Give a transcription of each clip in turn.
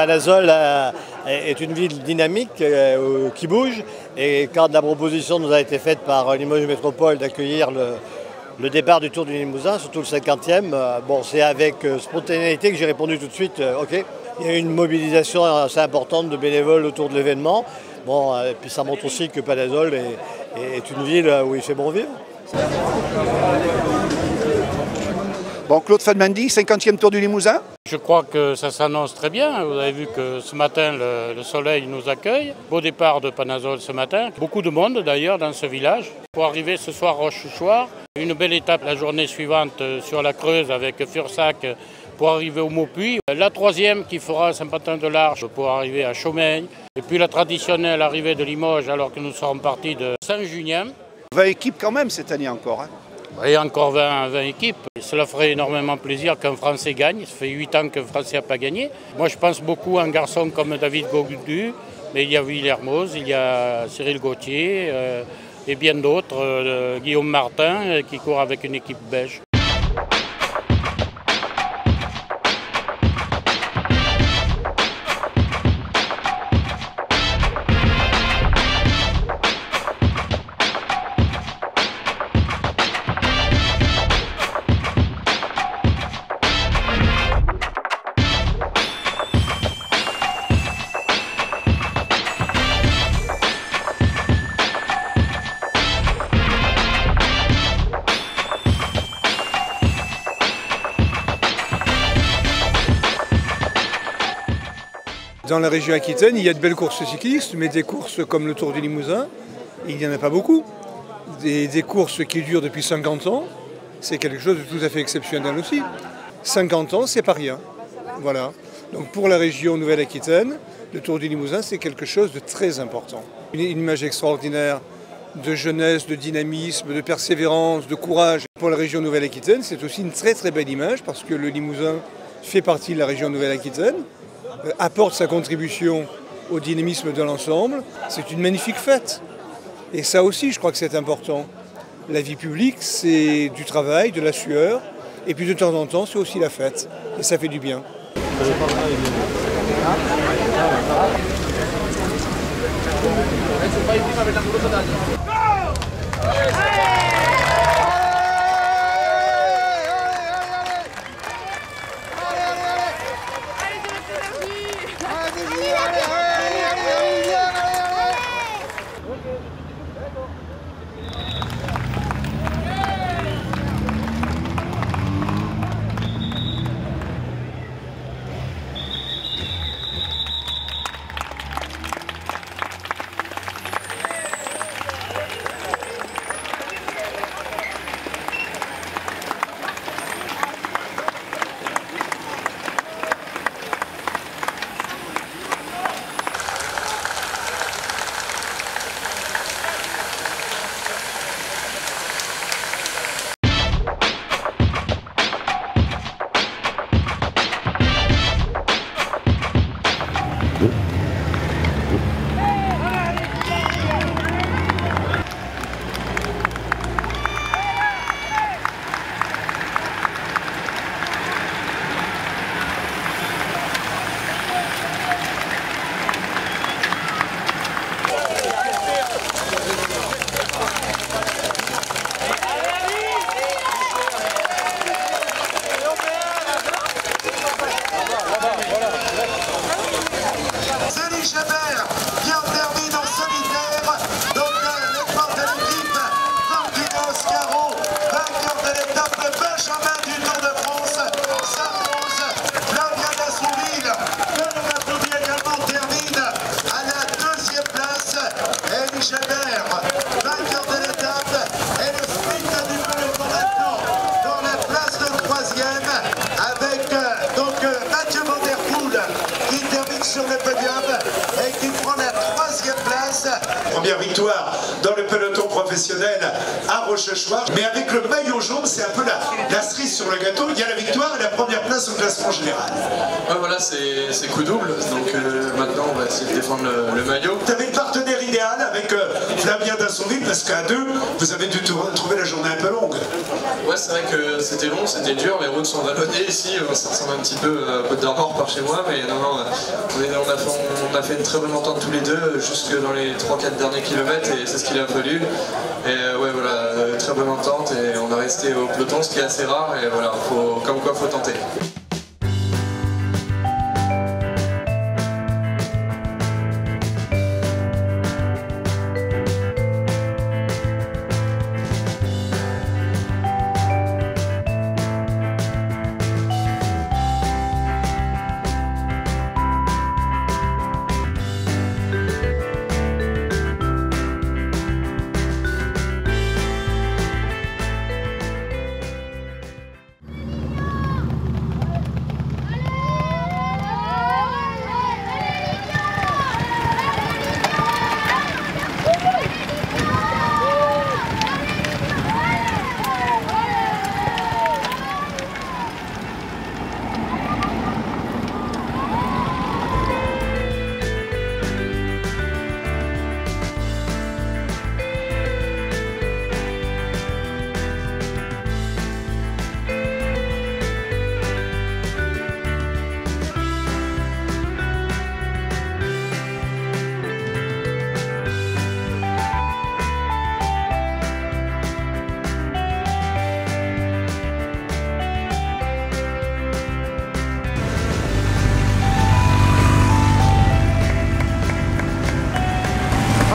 Panazol est une ville dynamique qui bouge. Et quand la proposition nous a été faite par Limoges Métropole d'accueillir le départ du Tour du Limousin, surtout le 50e, bon, c'est avec spontanéité que j'ai répondu tout de suite OK. Il y a eu une mobilisation assez importante de bénévoles autour de l'événement. Bon, et puis ça montre aussi que Panazol est une ville où il fait bon vivre. Bon, Claude Fadmandi, 50e Tour du Limousin. Je crois que ça s'annonce très bien. Vous avez vu que ce matin, le soleil nous accueille. Beau départ de Panazol ce matin. Beaucoup de monde d'ailleurs dans ce village. Pour arriver ce soir à Rochechouart, une belle étape la journée suivante sur la Creuse avec Fursac pour arriver au Maupuy. La troisième qui fera Saint-Pantin de l'Arche pour arriver à Chaumeil. Et puis la traditionnelle arrivée de Limoges alors que nous serons partis de Saint-Junien. 20 équipes quand même cette année encore. Hein. Et encore 20 équipes. Cela ferait énormément plaisir qu'un Français gagne. Ça fait 8 ans qu'un Français n'a pas gagné. Moi, je pense beaucoup à un garçon comme David Gaudu, mais il y a Villermoz, il y a Cyril Gauthier et bien d'autres. Guillaume Martin qui court avec une équipe belge. Dans la région Aquitaine, il y a de belles courses cyclistes, mais des courses comme le Tour du Limousin, il n'y en a pas beaucoup. Des courses qui durent depuis 50 ans, c'est quelque chose de tout à fait exceptionnel aussi. 50 ans, c'est pas rien. Voilà. Donc pour la région Nouvelle-Aquitaine, le Tour du Limousin, c'est quelque chose de très important. Une image extraordinaire de jeunesse, de dynamisme, de persévérance, de courage. Pour la région Nouvelle-Aquitaine, c'est aussi une très très belle image parce que le Limousin fait partie de la région Nouvelle-Aquitaine, apporte sa contribution au dynamisme de l'ensemble. C'est une magnifique fête. Et ça aussi, je crois que c'est important. La vie publique, c'est du travail, de la sueur, et puis de temps en temps, c'est aussi la fête. Et ça fait du bien. Première victoire dans le peloton professionnel à Rochechouart. Mais avec le maillot jaune, c'est un peu la cerise sur le gâteau. Il y a la victoire et la première place au classement général. Ouais, voilà, c'est coup double. Donc maintenant, on va essayer de défendre le maillot. Tu avais le partenaire idéal avec Flavien Dassonville, parce qu'à deux, vous avez dû trouver la journée un peu longue. Ouais, c'est vrai que c'était long, c'était dur, les routes sont vallonnées ici, ça ressemble un petit peu à Côte d'Armor par chez moi, mais non, on a fait une très bonne entente tous les deux, jusque dans les 3-4 derniers kilomètres, et c'est ce qu'il a fallu. Et ouais, voilà, très bonne entente, et on a resté au peloton, ce qui est assez rare, et voilà, comme quoi faut tenter.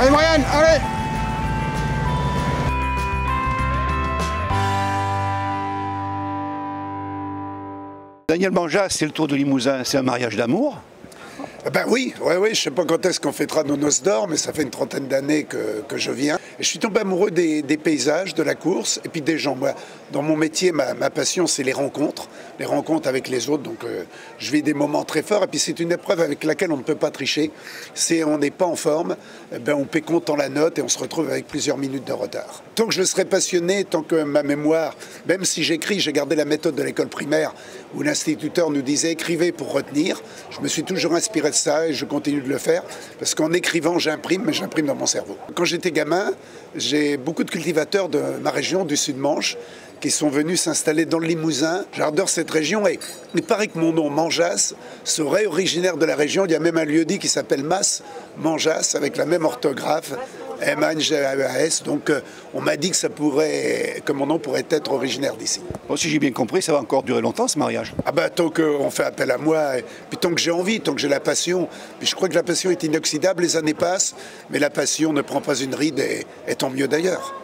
Allez Brian, allez! Daniel Manjas, c'est le Tour de Limousin, c'est un mariage d'amour. Ben oui, je sais pas quand est-ce qu'on fêtera nos noces d'or, mais ça fait une trentaine d'années que je viens. Et je suis tombé amoureux des paysages, de la course et puis des gens. Moi, dans mon métier, ma passion, c'est les rencontres avec les autres. Donc je vis des moments très forts et puis c'est une épreuve avec laquelle on ne peut pas tricher. On n'est pas en forme, on péconte la note et on se retrouve avec plusieurs minutes de retard. Tant que je serai passionné, tant que ma mémoire, même si j'écris, j'ai gardé la méthode de l'école primaire où l'instituteur nous disait écrivez pour retenir. Je me suis toujours inspiré de ça et je continue de le faire parce qu'en écrivant, j'imprime, mais j'imprime dans mon cerveau. Quand j'étais gamin, j'ai beaucoup de cultivateurs de ma région, du Sud-Manche, qui sont venus s'installer dans le Limousin. J'adore cette région et il paraît que mon nom, Manjas, serait originaire de la région. Il y a même un lieu-dit qui s'appelle Mas, Manjas, avec la même orthographe, M-A-N-G-A-S. Donc on m'a dit que mon nom pourrait être originaire d'ici. Bon, si j'ai bien compris, ça va encore durer longtemps ce mariage. Ah bah tant qu'on fait appel à moi, et puis tant que j'ai envie, tant que j'ai la passion. Puis je crois que la passion est inoxydable, les années passent, mais la passion ne prend pas une ride et tant mieux d'ailleurs.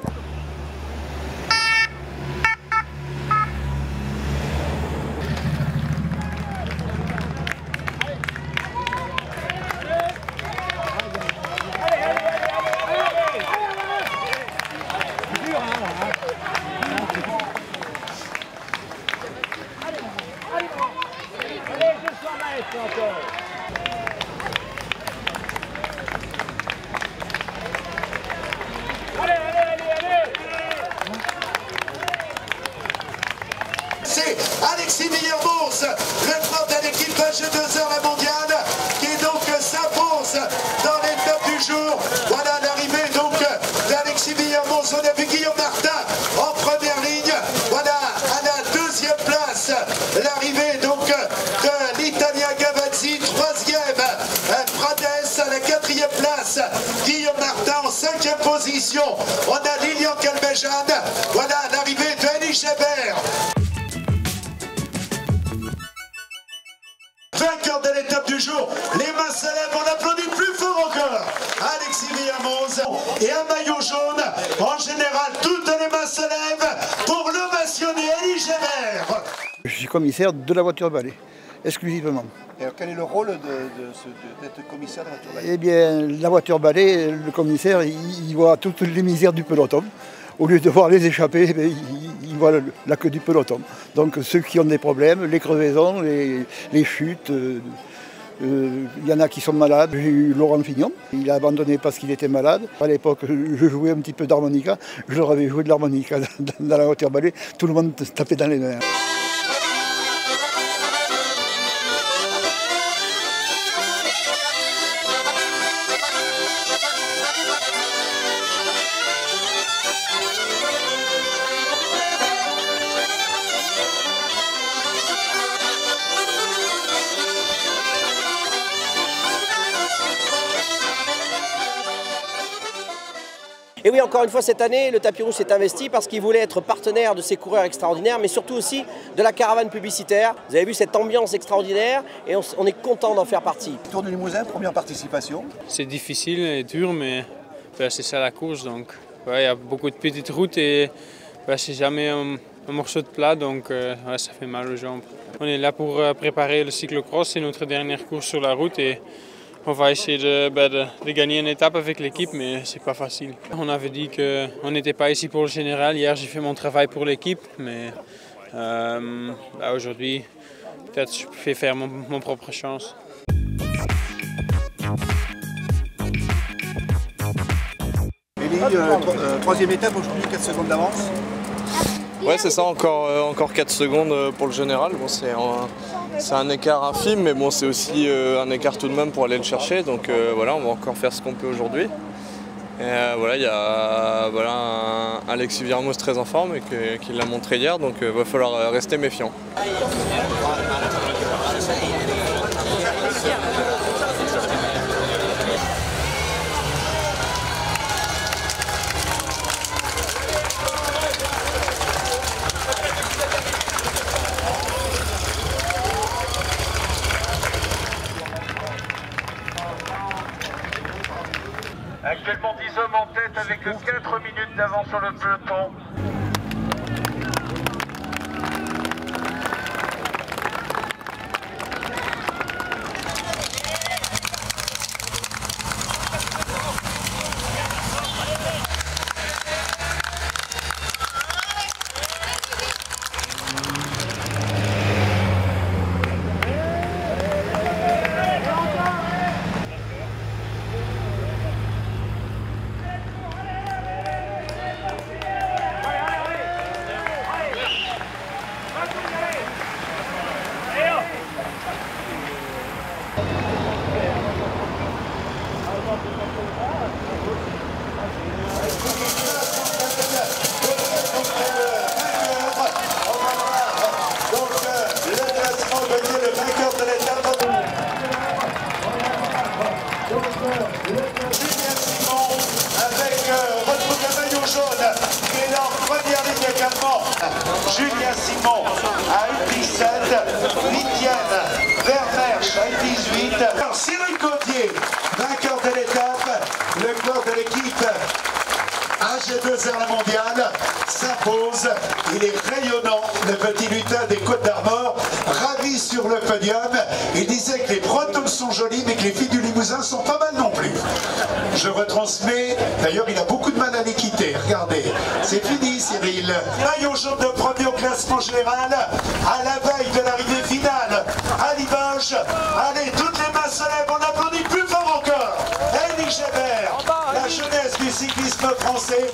C'est Alexis Villermoz, lieutenant de l'équipage de 2 heures la mondiale, qui donc s'impose dans l'étape du jour. Voilà l'arrivée donc d'Alexis Villermoz. On a vu Guillaume Martin en première ligne. Voilà à la 2e place l'arrivée donc de l'Italien Gavazzi, 3e Prades à la 4e place. Guillaume Martin en 5e position. On a Lilian Calmejane. Voilà l'arrivée de Elie Gebert. Vainqueur de l'étape du jour, les mains se lèvent, on applaudit plus fort encore Alexis Villermoz et un maillot jaune. En général, toutes les mains se lèvent pour l'ovationner Elie Gebert. Je suis commissaire de la voiture balai, exclusivement. Et alors, quel est le rôle d'être commissaire de la voiture balai? Eh bien, la voiture balai, le commissaire, il voit toutes les misères du peloton. Au lieu de voir les échappés, il voit la queue du peloton. Donc ceux qui ont des problèmes, les crevaisons, les chutes, il y en a qui sont malades. J'ai eu Laurent Fignon, il a abandonné parce qu'il était malade. À l'époque, je jouais un petit peu d'harmonica, je leur avais joué de l'harmonica dans la voiture balai, tout le monde tapait dans les mains. Et oui, encore une fois, cette année, le Tapis Rouge s'est investi parce qu'il voulait être partenaire de ces coureurs extraordinaires, mais surtout aussi de la caravane publicitaire. Vous avez vu cette ambiance extraordinaire et on est content d'en faire partie. Tour du Limousin, première participation. C'est difficile et dur, mais c'est ça la course. Donc, il y a beaucoup de petites routes et c'est jamais un morceau de plat, donc ça fait mal aux jambes. On est là pour préparer le cyclocross, c'est notre dernière course sur la route et on va essayer de gagner une étape avec l'équipe, mais c'est pas facile. On avait dit qu'on n'était pas ici pour le général. Hier, j'ai fait mon travail pour l'équipe, mais aujourd'hui, peut-être je vais faire mon propre chance. Élie, troisième étape aujourd'hui, 4 secondes d'avance. Ouais, c'est ça, encore 4 secondes pour le général. Bon, c'est un écart infime, mais bon, c'est aussi un écart tout de même pour aller le chercher. Donc voilà, on va encore faire ce qu'on peut aujourd'hui. Et voilà, il y a un Alexis Virmos très en forme et qui l'a montré hier, donc il va falloir rester méfiant. Actuellement 10 hommes en tête avec 4 minutes d'avance sur le peloton. Julien Simon à IP7, Litienne, Vermersch à IP18. Alors Cyril Codier, vainqueur de l'étape, le corps de l'équipe AG2R la mondiale s'impose. Il est rayonnant, le petit lutin des Côtes d'Armor, ravi sur le podium. Il disait que les Bretons sont jolis, mais que les filles du Limousin sont pas mal non plus. Je retransmets, d'ailleurs il a beaucoup de mal à les quitter, regardez. C'est fini Cyril. Maillot jaune de premier au classement général, à la veille de l'arrivée finale, à Limoges. Allez, toutes les mains se lèvent, on applaudit plus fort encore. Elie Gébert, la jeunesse du cyclisme français.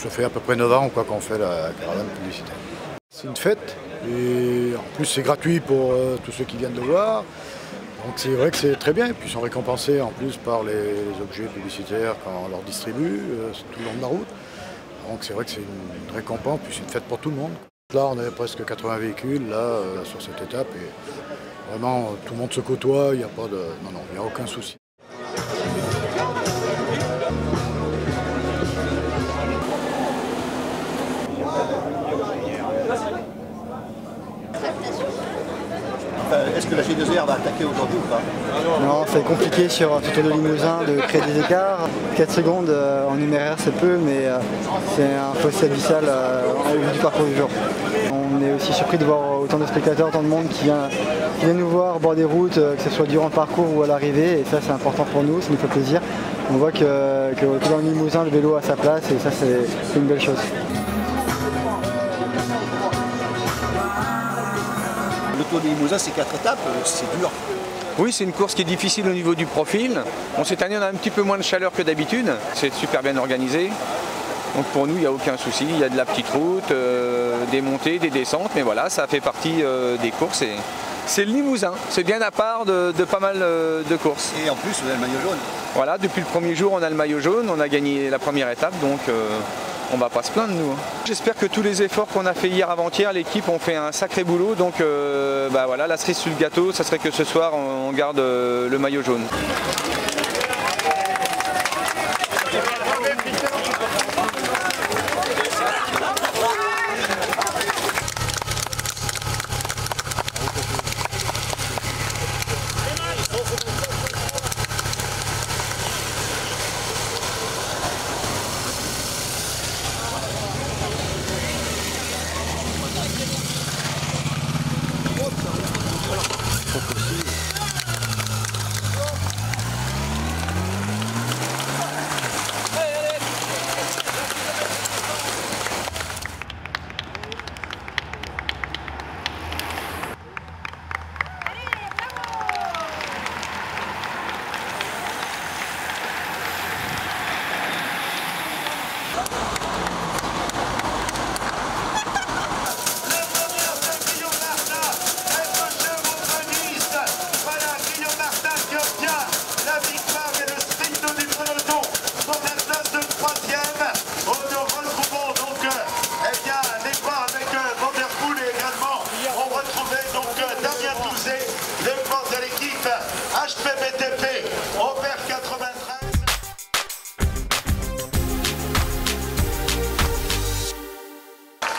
Ça fait à peu près 9 ans qu'on fait la caravane publicitaire. C'est une fête et en plus c'est gratuit pour tous ceux qui viennent de voir. Donc c'est vrai que c'est très bien. Et puis ils sont récompensés en plus par les objets publicitaires quand on leur distribue tout le long de la route. Donc c'est vrai que c'est une récompense, puis c'est une fête pour tout le monde. Là on avait presque 80 véhicules là, sur cette étape et vraiment tout le monde se côtoie, il n'y a pas de. Non, il n'y a aucun souci. Est-ce que la G2R va attaquer aujourd'hui ou pas? Non, c'est compliqué sur ce Tour de Limousin de créer des écarts. 4 secondes en numéraire c'est peu, mais c'est un fossé abyssal au vu du parcours du jour. On est aussi surpris de voir autant de spectateurs, autant de monde qui vient nous voir au bord des routes, que ce soit durant le parcours ou à l'arrivée, et ça c'est important pour nous, ça nous fait plaisir. On voit que dans le Limousin le vélo a sa place et ça c'est une belle chose. Le Tour du Limousin, c'est 4 étapes, c'est dur. Oui, c'est une course qui est difficile au niveau du profil. Bon, cette année, on a un petit peu moins de chaleur que d'habitude. C'est super bien organisé. Donc pour nous, il n'y a aucun souci. Il y a de la petite route, des montées, des descentes, mais voilà, ça fait partie des courses. C'est le Limousin, c'est bien à part de pas mal de courses. Et en plus, vous avez le maillot jaune. Voilà, depuis le premier jour, on a le maillot jaune, on a gagné la première étape, donc on va pas se plaindre nous. J'espère que tous les efforts qu'on a fait hier avant-hier, l'équipe ont fait un sacré boulot, donc voilà, la cerise sur le gâteau, ça serait que ce soir, on garde le maillot jaune. HPBTP, Aubert 93.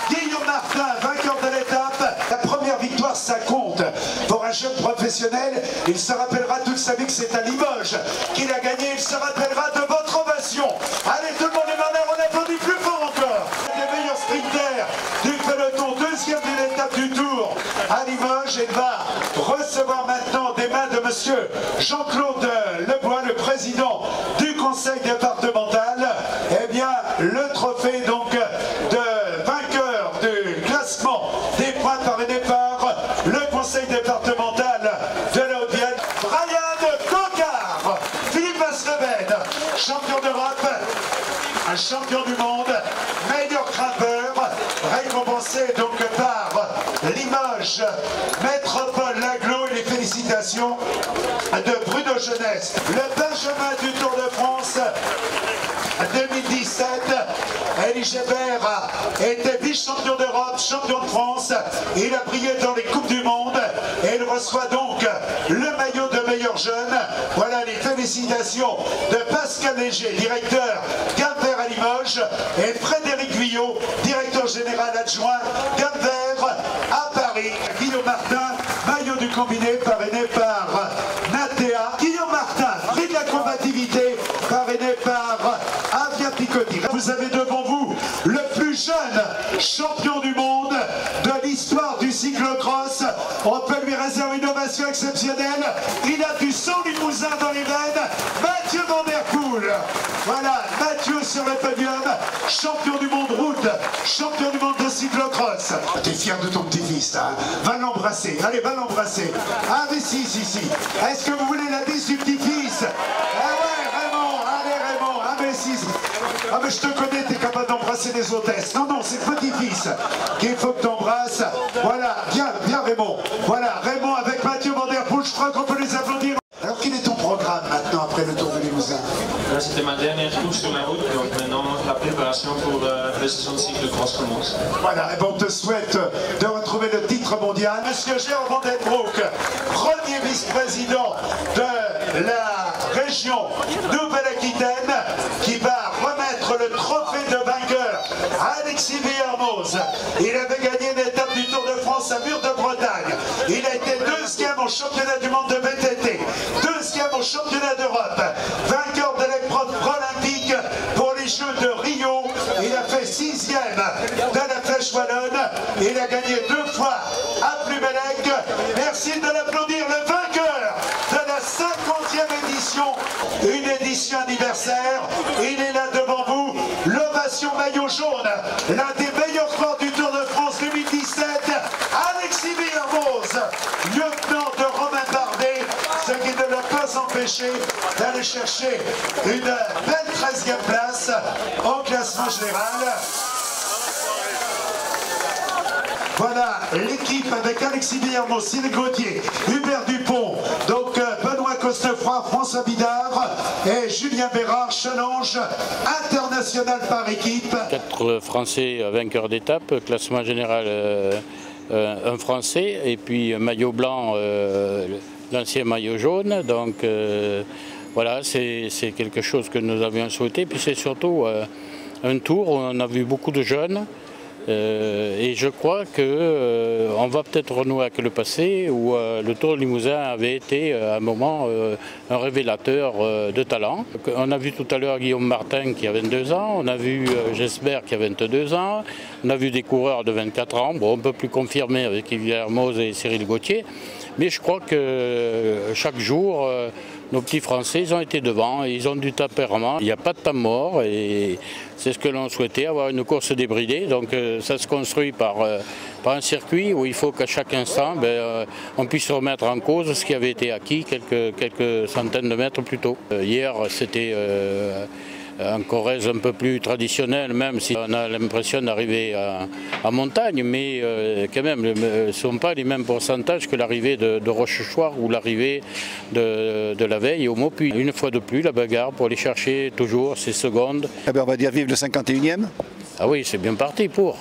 Guillaume Martin, vainqueur de l'étape. La première victoire, ça compte. Pour un jeune professionnel, il se rappellera toute sa vie que c'est à Limoges qu'il a gagné. Il se rappellera de votre ovation. Allez, tout le monde est en l'air, on applaudit plus fort encore. Les meilleurs sprinters du peloton, deuxième de l'étape du Tour à Limoges. Il va recevoir maintenant des mains de monsieur Jean-Claude Lebois, le président du conseil départemental, eh bien, le trophée donc de vainqueur du classement des points parrainés par le conseil départemental de la Haute-Vienne, Brian Cocard, Philippe Asleven, champion d'Europe, un champion du monde, meilleur grimpeur, récompensé donc par Limoges Métropole Laglo, et les félicitations de Bruno Jeunesse. Le Benjamin du Tour de France 2017, Elie Gébert était vice-champion d'Europe, champion de France. Il a brillé dans les Coupes du Monde et il reçoit donc le maillot de meilleur jeune. Voilà les félicitations de Pascal Léger, directeur Quimper à Limoges, et Frédéric Guyot, directeur général adjoint Quimper à Paris. Guillaume Martin, maillot du combiné parrainé par Natea. Guillaume Martin, prix de la combativité parrainé par Avia Picotti. Vous avez devant vous le plus jeune champion du monde de l'histoire du cyclocross. On peut lui réserver une ovation exceptionnelle. Il a du sang limousin dans les veines. Mathieu Van Der Poel. Voilà, Mathieu sur le podium, champion du monde route, champion du monde de cyclocross. T'es fier de ton petit-fils, hein? Va l'embrasser, allez, va l'embrasser. Ah mais si. Est-ce que vous voulez la bise du petit-fils? Ah ouais, Raymond, allez Raymond, ah mais si. Ah mais je te connais, t'es capable d'embrasser les hôtesses. Non, c'est le petit-fils qu'il faut que t'embrasses. Voilà, viens Raymond. Voilà, Raymond avec Mathieu Van Der Poel, je crois qu'on peut les applaudir. Alors quel est ton programme maintenant après le Tour de Limousin? C'était ma dernière course sur la route, donc maintenant la préparation pour la saison de cyclocross commence. Voilà, et bon, on te souhaite de retrouver le titre mondial. Monsieur Gérard Van Den Broek, premier vice-président de la région Nouvelle-Aquitaine, qui va remettre le trophée de vainqueur à Alexis Villermoz. Il avait gagné une étape du Tour de France à Mur de Bretagne. Il a été deuxième au championnat du monde de VTT, deuxième au championnat d'Europe, vainqueur de l'épreuve olympique pour les Jeux de Rio. Il a fait sixième de la Flèche Wallonne. Il a gagné 2 fois à Plumelec. Merci de l'applaudir, le vainqueur de la 50e édition, une édition anniversaire. Il est là devant vous, l'ovation maillot jaune, l'un des meilleurs sports du Tour de France 2017, Alexis Villermoz, lieutenant de Romain Bardet, ce qui ne l'a pas encore empêcher d'aller chercher une belle 13e place au classement général. Voilà l'équipe avec Alexis Villermo, Cyril Gauthier, Hubert Dupont, donc Benoît Costefroy, François Bidard et Julien Bérard, challenge international par équipe. 4 Français vainqueurs d'étape, classement général un Français et puis maillot blanc, l'ancien maillot jaune. Donc voilà, c'est quelque chose que nous avions souhaité. Puis c'est surtout un tour où on a vu beaucoup de jeunes. Et je crois qu'on va peut-être renouer avec le passé où le Tour de Limousin avait été à un moment un révélateur de talent. On a vu tout à l'heure Guillaume Martin qui a 22 ans, on a vu Jesper qui a 22 ans, on a vu des coureurs de 24 ans, bon, un peu plus confirmés avec Guillermo et Cyril Gauthier, mais je crois que chaque jour nos petits Français, ils ont été devant, ils ont du tempérament, il n'y a pas de temps mort et c'est ce que l'on souhaitait, avoir une course débridée. Donc ça se construit par un circuit où il faut qu'à chaque instant, on puisse remettre en cause ce qui avait été acquis quelques centaines de mètres plus tôt. Hier, c'était un Corrèze un peu plus traditionnel, même si on a l'impression d'arriver à montagne, mais quand même, ce ne sont pas les mêmes pourcentages que l'arrivée de Rochechouart ou l'arrivée de la veille au Maupuy. Une fois de plus, la bagarre pour aller chercher toujours ces secondes. Eh bien, on va dire vive le 51e. Ah oui, c'est bien parti pour.